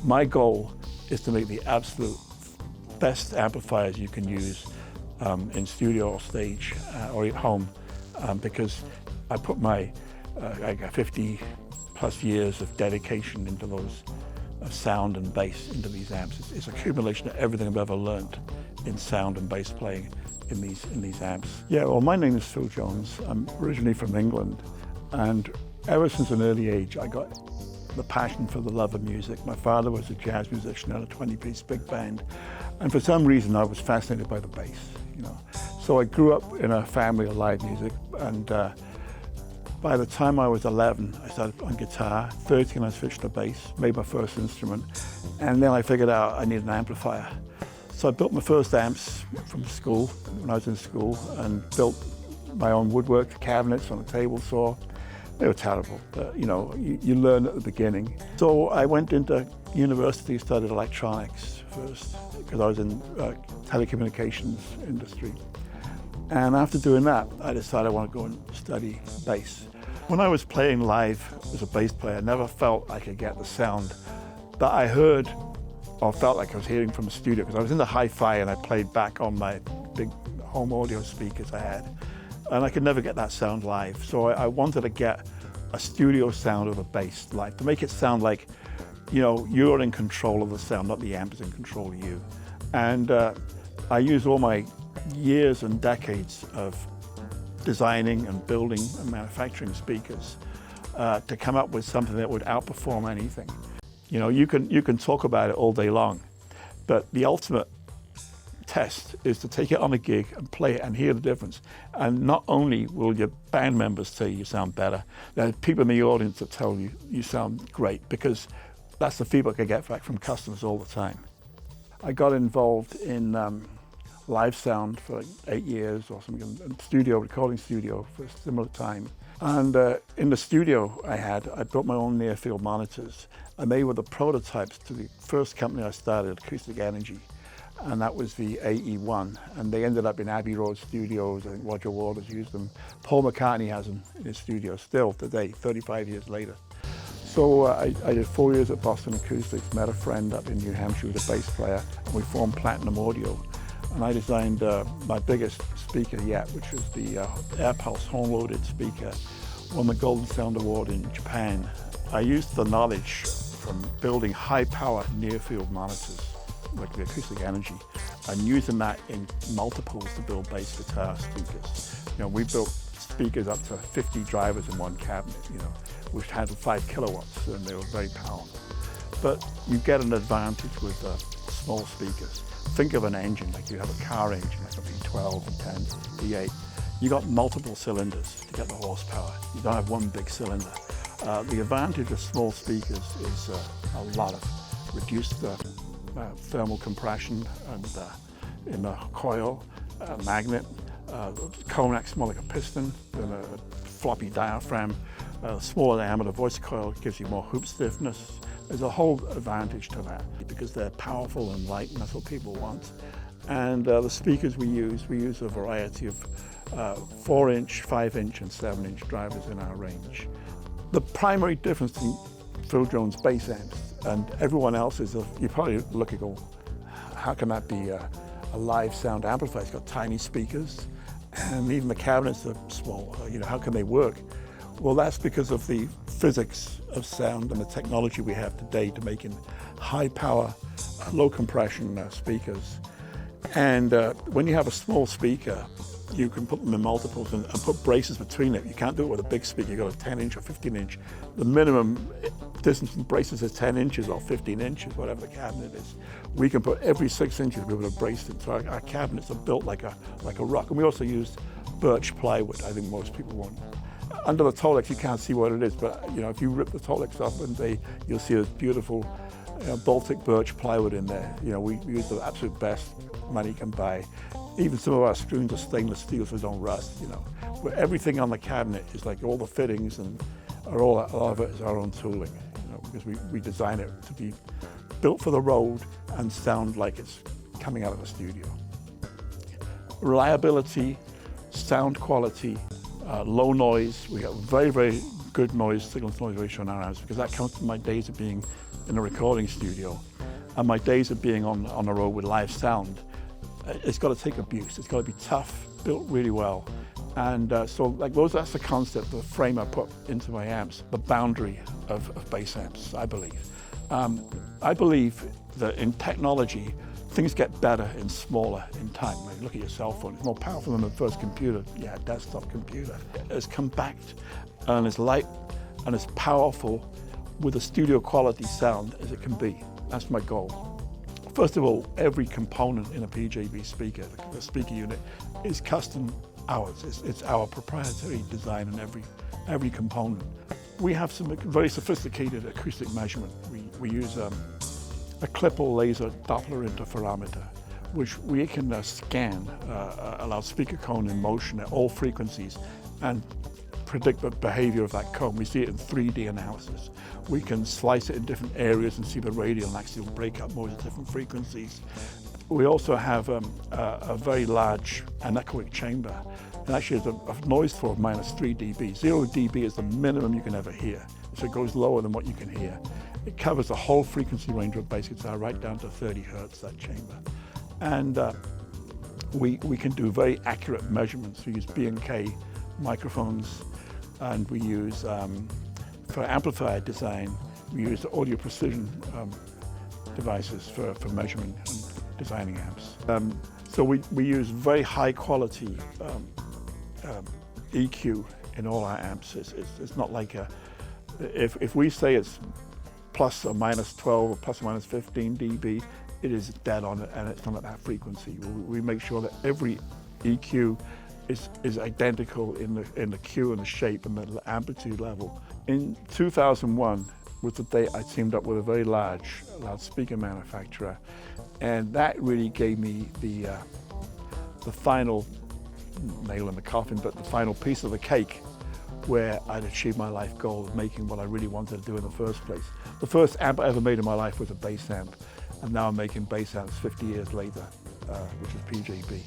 My goal is to make the absolute best amplifiers you can use in studio or stage or at home, because I put my I got 50 plus years of dedication into those sound and bass into these amps. It's accumulation of everything I've ever learned in sound and bass playing in these amps. Yeah, well, my name is Phil Jones. I'm originally from England, and ever since an early age I got the passion for the love of music. My father was a jazz musician in a 20-piece big band, and for some reason I was fascinated by the bass, you know. So I grew up in a family of live music, and by the time I was 11, I started on guitar. 13, I switched to bass, made my first instrument, and then I figured out I needed an amplifier. So I built my first amps from school, when I was in school, and built my own woodwork cabinets on a table saw. They were terrible, but you know, you learn at the beginning. So I went into university, studied electronics first, because I was in telecommunications industry. And after doing that, I decided I want to go and study bass. When I was playing live as a bass player, I never felt I could get the sound that I heard or felt like I was hearing from a studio, because I was in the hi-fi and I played back on my big home audio speakers I had. And I could never get that sound live. So I wanted to get a studio sound of a bass live, to make it sound like, you know, you're in control of the sound, not the amp is in control of you. And I used all my years and decades of designing and building and manufacturing speakers to come up with something that would outperform anything. You know, you can talk about it all day long, but the ultimate test is to take it on a gig and play it and hear the difference. And not only will your band members say you sound better, there are people in the audience that tell you you sound great, because that's the feedback I get back from customers all the time. I got involved in live sound for like 8 years or something, in studio, recording studio for a similar time. And in the studio I built my own near field monitors. I made with the prototypes to the first company I started, Acoustic Energy, and that was the AE1. And they ended up in Abbey Road Studios. I think Roger Waters used them. Paul McCartney has them in his studio still today, 35 years later. So I did 4 years at Boston Acoustics, met a friend up in New Hampshire who was a bass player, and we formed Platinum Audio. And I designed my biggest speaker yet, which was the Air Pulse horn-loaded speaker, won the Golden Sound Award in Japan. I used the knowledge from building high-power near-field monitors, like the Acoustic Energy, and using that in multiples to build bass guitar speakers. You know, we built speakers up to 50 drivers in one cabinet, you know, which handled 5 kilowatts, and they were very powerful. But you get an advantage with small speakers. Think of an engine, like you have a car engine, like a V12, V10, V8. You got multiple cylinders to get the horsepower. You don't have one big cylinder. The advantage of small speakers is a lot of reduced thermal compression and in the coil, magnet. Cone acts more like a piston than a floppy diaphragm. Smaller diameter voice coil gives you more hoop stiffness. There's a whole advantage to that because they're powerful and light, and that's what people want. And the speakers we use a variety of 4-inch, 5-inch, and 7-inch drivers in our range. The primary difference between Phil Jones bass amps and everyone else is you probably look and go, how can that be a live sound amplifier? It's got tiny speakers, and even the cabinets are small. You know, how can they work? Well, that's because of the physics of sound and the technology we have today to making high power, low compression speakers. And when you have a small speaker, you can put them in multiples and put braces between it. You can't do it with a big speaker. You've got a 10-inch or 15-inch. The minimum distance from braces is 10 inches or 15 inches, whatever the cabinet is. We can put every 6 inches we would have braced it. So our cabinets are built like a rock. And we also used birch plywood. I think most people won't. Under the Tolex, you can't see what it is, but you know, if you rip the Tolex off one day, you'll see a beautiful Baltic birch plywood in there. You know, we use the absolute best money can buy. Even some of our screws are stainless steel, so they don't rust. You know, where everything on the cabinet is like all the fittings and a lot of it is our own tooling. You know, because we design it to be built for the road and sound like it's coming out of a studio. Reliability, sound quality. Low noise. We got very, very good signal-to-noise ratio in our amps, because that comes from my days of being in a recording studio, and my days of being on the road with live sound, it's got to take abuse. It's got to be tough, built really well. And so like that's the concept, the frame I put into my amps, the boundary of bass amps, I believe. I believe that in technology, things get better and smaller in time. I mean, look at your cell phone, it's more powerful than the first computer, desktop computer. It's compact and it's light and it's powerful with a studio quality sound as it can be. That's my goal. First of all, every component in a PJB speaker, the speaker unit, is custom ours. It's our proprietary design in every component. We have some very sophisticated acoustic measurement. We use a clipper laser Doppler interferometer, which we can scan a loudspeaker cone in motion at all frequencies and predict the behavior of that cone. We see it in 3D analysis. We can slice it in different areas and see the radial and axial breakup modes at different frequencies. We also have a very large anechoic chamber. And actually has a noise floor of -3 dB. 0 dB is the minimum you can ever hear. So it goes lower than what you can hear. It covers the whole frequency range of bass guitar right down to 30 hertz, that chamber. And we can do very accurate measurements. We use B&K microphones, and we use, for amplifier design, we use audio precision devices for measurement and designing amps. So we use very high quality EQ in all our amps. It's not like if we say it's plus or minus 12 or plus or minus 15 dB, it is dead on it, and it's not at that frequency. We make sure that every EQ is identical in the Q and the shape and the amplitude level. In 2001 was the day I teamed up with a very large loudspeaker manufacturer, and that really gave me the final nail in the coffin, but the final piece of the cake where I'd achieved my life goal of making what I really wanted to do in the first place. The first amp I ever made in my life was a bass amp, and now I'm making bass amps 50 years later, which is PJB.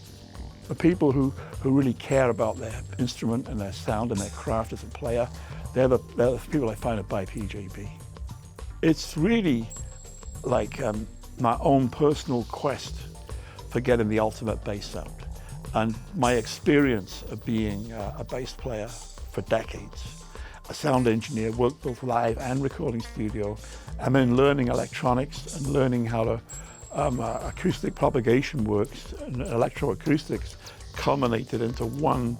The people who really care about their instrument and their sound and their craft as a player, they're the people I find that buy PJB. It's really like my own personal quest for getting the ultimate bass sound. And my experience of being a bass player for decades, a sound engineer, worked both live and recording studio, and then learning electronics and learning how to acoustic propagation works and electroacoustics culminated into one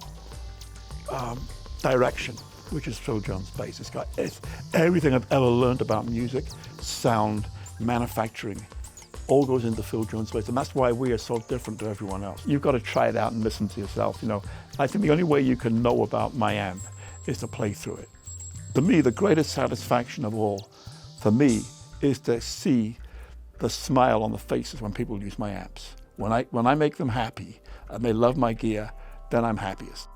direction, which is Phil Jones bass. It's everything I've ever learned about music, sound, manufacturing, all goes into Phil Jones bass, and that's why we are so different to everyone else. You've got to try it out and listen to yourself. You know, I think the only way you can know about my amp is to play through it. To me, the greatest satisfaction of all, for me, is to see the smile on the faces when people use my amps. When I make them happy and they love my gear, then I'm happiest.